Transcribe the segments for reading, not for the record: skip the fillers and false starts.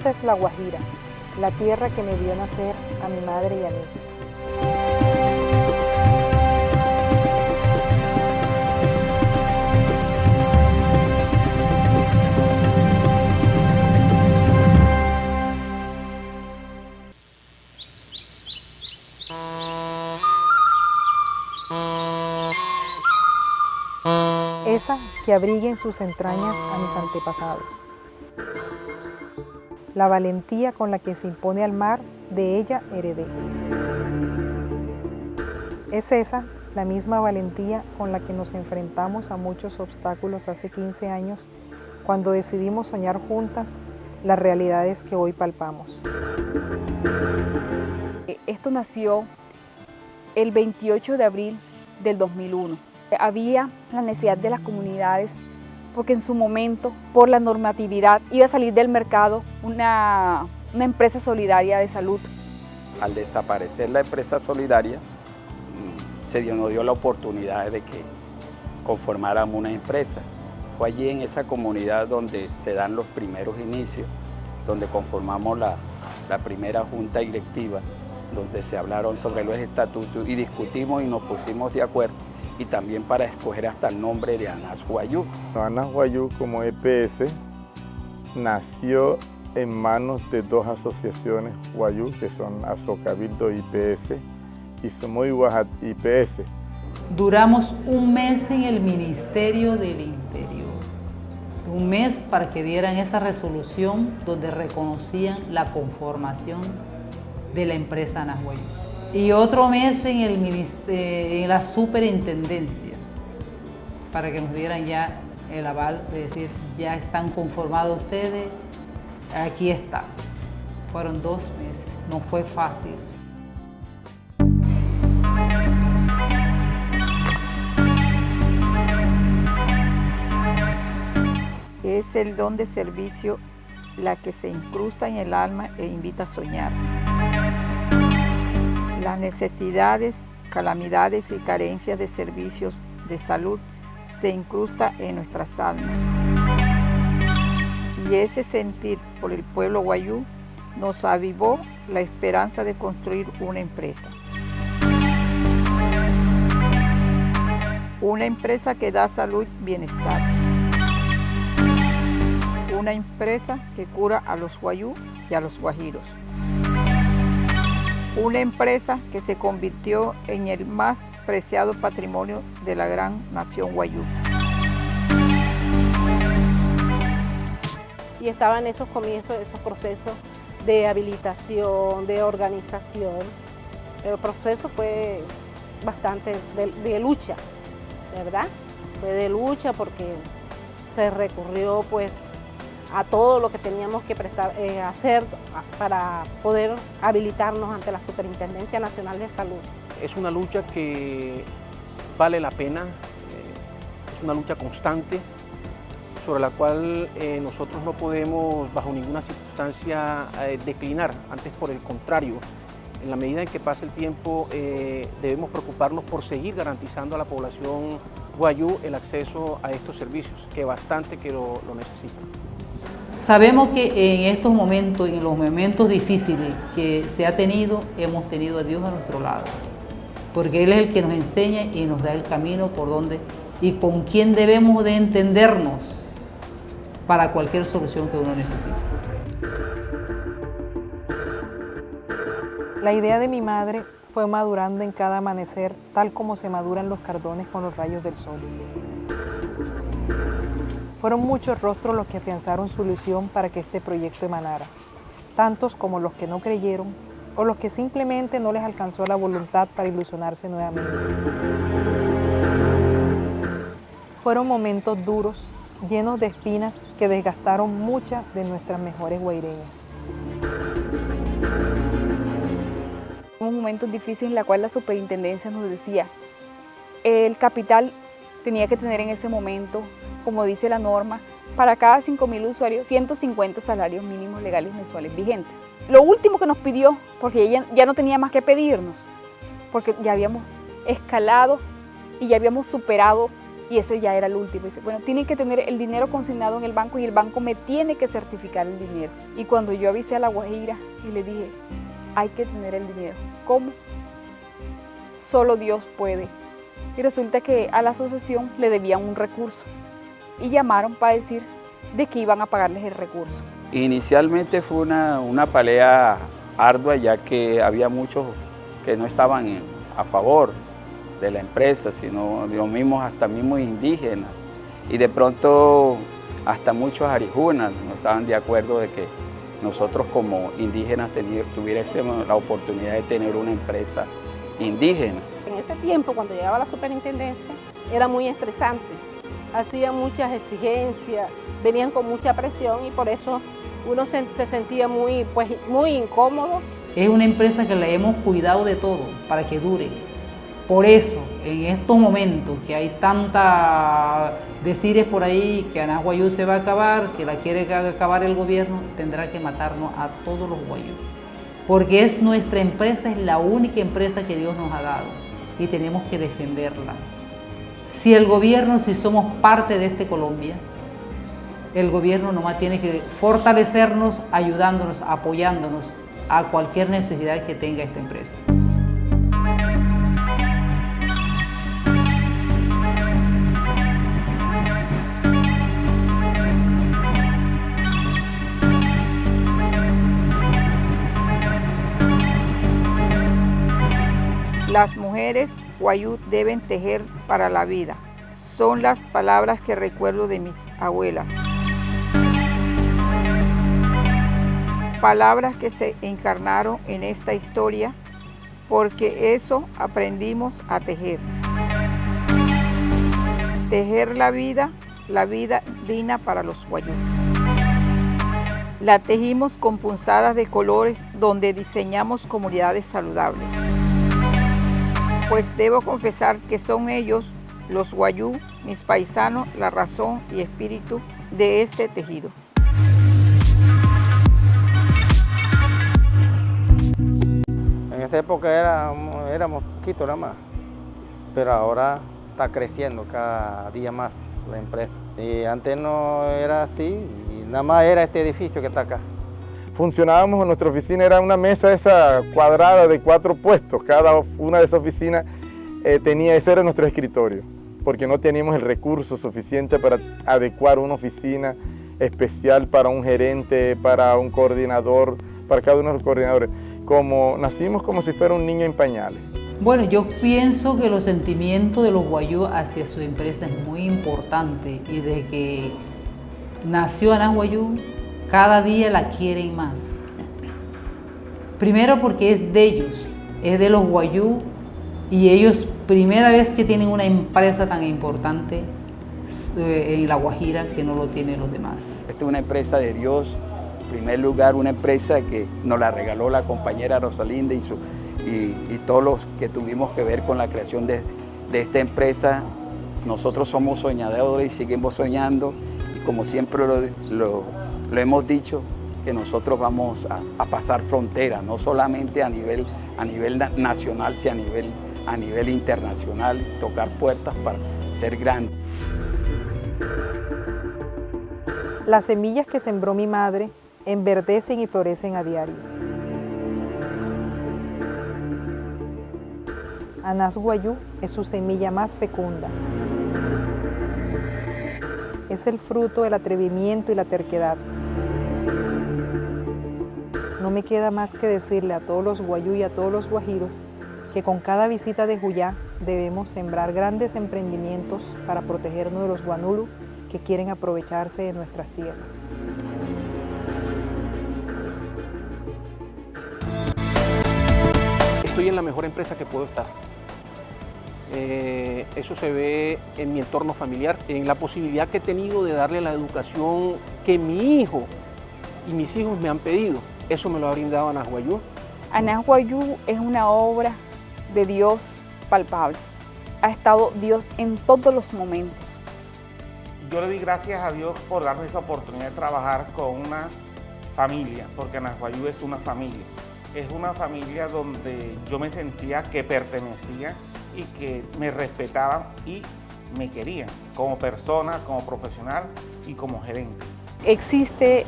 Esta es La Guajira, la tierra que me vio nacer a mi madre y a mí. Esa que abrigue en sus entrañas a mis antepasados. La valentía con la que se impone al mar, de ella heredé. Es esa la misma valentía con la que nos enfrentamos a muchos obstáculos hace 15 años, cuando decidimos soñar juntas las realidades que hoy palpamos. Esto nació el 28 de abril del 2001. Había la necesidad de las comunidades porque en su momento, por la normatividad, iba a salir del mercado una empresa solidaria de salud. Al desaparecer la empresa solidaria, nos dio la oportunidad de que conformáramos una empresa. Fue allí en esa comunidad donde se dan los primeros inicios, donde conformamos la primera junta directiva, donde se hablaron sobre los estatutos y discutimos y nos pusimos de acuerdo, y también para escoger hasta el nombre de ANAS Guayú. ANAS Guayú como EPS nació en manos de dos asociaciones Guayú, que son Asocabildo IPS y Somoy Guajat IPS. Duramos un mes en el Ministerio del Interior, un mes para que dieran esa resolución donde reconocían la conformación de la empresa ANAS Guayú. Y otro mes en la superintendencia, para que nos dieran ya el aval de decir, ya están conformados ustedes, aquí está. Fueron 2 meses, no fue fácil. Es el don de servicio la que se incrusta en el alma e invita a soñar. Las necesidades, calamidades y carencias de servicios de salud se incrusta en nuestras almas. Y ese sentir por el pueblo guayú nos avivó la esperanza de construir una empresa. Una empresa que da salud y bienestar. Una empresa que cura a los guayú y a los guajiros. Una empresa que se convirtió en el más preciado patrimonio de la gran nación guayú. Y estaba en esos comienzos, esos procesos de habilitación, de organización. El proceso fue bastante de lucha, ¿verdad? Fue de lucha porque se recurrió pues a todo lo que teníamos que hacer para poder habilitarnos ante la Superintendencia Nacional de Salud. Es una lucha que vale la pena, es una lucha constante sobre la cual nosotros no podemos bajo ninguna circunstancia declinar, antes por el contrario. En la medida en que pase el tiempo debemos preocuparnos por seguir garantizando a la población guayú el acceso a estos servicios, que bastante que lo necesitan. Sabemos que en estos momentos, en los momentos difíciles que se ha tenido, hemos tenido a Dios a nuestro lado, porque Él es el que nos enseña y nos da el camino por donde y con quién debemos de entendernos para cualquier solución que uno necesite. La idea de mi madre fue madurando en cada amanecer, tal como se maduran los cardones con los rayos del sol. Fueron muchos rostros los que afianzaron su ilusión para que este proyecto emanara, tantos como los que no creyeron o los que simplemente no les alcanzó la voluntad para ilusionarse nuevamente. Fueron momentos duros, llenos de espinas que desgastaron muchas de nuestras mejores guaireñas. Hubo momentos difíciles en los cuales la superintendencia nos decía, el capital tenía que tener en ese momento, como dice la norma, para cada 5.000 usuarios, 150 salarios mínimos legales mensuales vigentes. Lo último que nos pidió, porque ella ya no tenía más que pedirnos, porque ya habíamos escalado y ya habíamos superado y ese ya era el último. Dice, bueno, tienen que tener el dinero consignado en el banco y el banco me tiene que certificar el dinero. Y cuando yo avisé a La Guajira y le dije, hay que tener el dinero. ¿Cómo? Solo Dios puede. Y resulta que a la asociación le debían un recurso y llamaron para decir de que iban a pagarles el recurso. Inicialmente fue una pelea ardua, ya que había muchos que no estaban a favor de la empresa, sino los mismos, hasta mismos indígenas, y de pronto hasta muchos arijunas no estaban de acuerdo de que nosotros como indígenas tuviésemos la oportunidad de tener una empresa indígena. En ese tiempo, cuando llegaba la superintendencia, era muy estresante, hacían muchas exigencias, venían con mucha presión y por eso uno se sentía muy incómodo. Es una empresa que la hemos cuidado de todo para que dure. Por eso, en estos momentos que hay tanta decires por ahí que Anás Wayuu se va a acabar, que la quiere acabar el gobierno, tendrá que matarnos a todos los Wayuu. Porque es nuestra empresa, es la única empresa que Dios nos ha dado y tenemos que defenderla. Si el gobierno, si somos parte de este Colombia, el gobierno nomás tiene que fortalecernos, ayudándonos, apoyándonos a cualquier necesidad que tenga esta empresa. Las mujeres Wayuu deben tejer para la vida. Son las palabras que recuerdo de mis abuelas. Palabras que se encarnaron en esta historia porque eso aprendimos a tejer. Tejer la vida digna para los Wayuu. La tejimos con punzadas de colores donde diseñamos comunidades saludables. Pues debo confesar que son ellos, los Wayuu, mis paisanos, la razón y espíritu de este tejido. En esa época éramos poquito nada más, pero ahora está creciendo cada día más la empresa. Y antes no era así, y nada más era este edificio que está acá. Funcionábamos en nuestra oficina, era una mesa esa cuadrada de 4 puestos, cada una de esas oficinas ese era nuestro escritorio, porque no teníamos el recurso suficiente para adecuar una oficina especial para un gerente, para un coordinador, para cada uno de los coordinadores. Nacimos como si fuera un niño en pañales. Bueno, yo pienso que los sentimientos de los Wayuu hacia su empresa es muy importante y desde que nació Anás Wayuu, cada día la quieren más. Primero porque es de ellos, es de los Wayuu y ellos primera vez que tienen una empresa tan importante en La Guajira que no lo tienen los demás. Esta es una empresa de Dios, en primer lugar una empresa que nos la regaló la compañera Rosalinda y todos los que tuvimos que ver con la creación de esta empresa. Nosotros somos soñadores y seguimos soñando y como siempre lo hemos dicho, que nosotros vamos a pasar fronteras, no solamente a nivel nacional, sino a nivel internacional, tocar puertas para ser grandes. Las semillas que sembró mi madre enverdecen y florecen a diario. Anás Wayuu es su semilla más fecunda. Es el fruto del atrevimiento y la terquedad. No me queda más que decirle a todos los Wayuu y a todos los guajiros que con cada visita de Juyá debemos sembrar grandes emprendimientos para protegernos de los guanulu que quieren aprovecharse de nuestras tierras. Estoy en la mejor empresa que puedo estar. Eso se ve en mi entorno familiar, en la posibilidad que he tenido de darle la educación que mi hijo y mis hijos me han pedido. Eso me lo ha brindado Anás Wayuu. Anás Wayuu es una obra de Dios palpable. Ha estado Dios en todos los momentos. Yo le doy gracias a Dios por darme esa oportunidad de trabajar con una familia, porque Anás Wayuu es una familia. Es una familia donde yo me sentía que pertenecía y que me respetaban y me querían como persona, como profesional y como gerente. Existe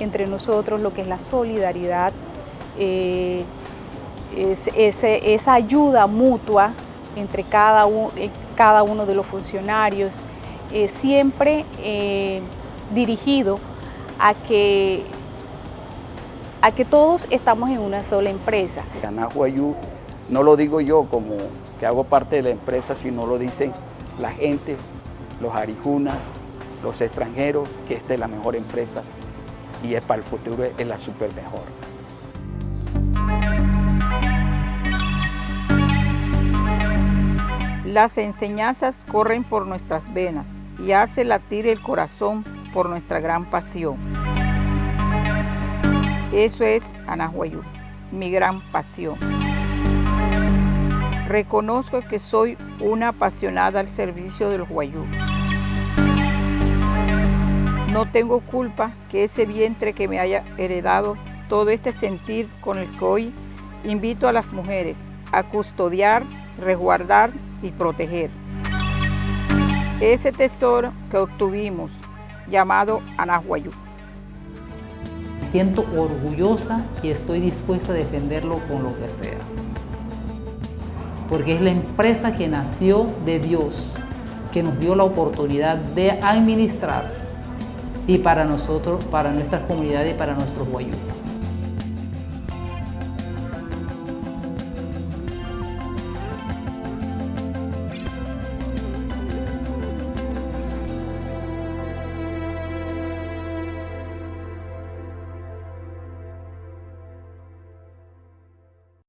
entre nosotros lo que es la solidaridad, esa ayuda mutua entre cada uno de los funcionarios, siempre dirigido a que todos estamos en una sola empresa. ANAS Wayuu no lo digo yo como que hago parte de la empresa, sino lo dicen la gente, los arijunas, los extranjeros, que esta es la mejor empresa y es para el futuro es la super mejor. Las enseñanzas corren por nuestras venas y hace latir el corazón por nuestra gran pasión. Eso es ANAS Wayuu, mi gran pasión. Reconozco que soy una apasionada al servicio de los wayuu. No tengo culpa que ese vientre que me haya heredado todo este sentir con el que hoy invito a las mujeres a custodiar, resguardar y proteger. Ese tesoro que obtuvimos, llamado ANAS Wayuu. Me siento orgullosa y estoy dispuesta a defenderlo con lo que sea. Porque es la empresa que nació de Dios, que nos dio la oportunidad de administrar y para nosotros, para nuestras comunidades y para nuestros wayuu.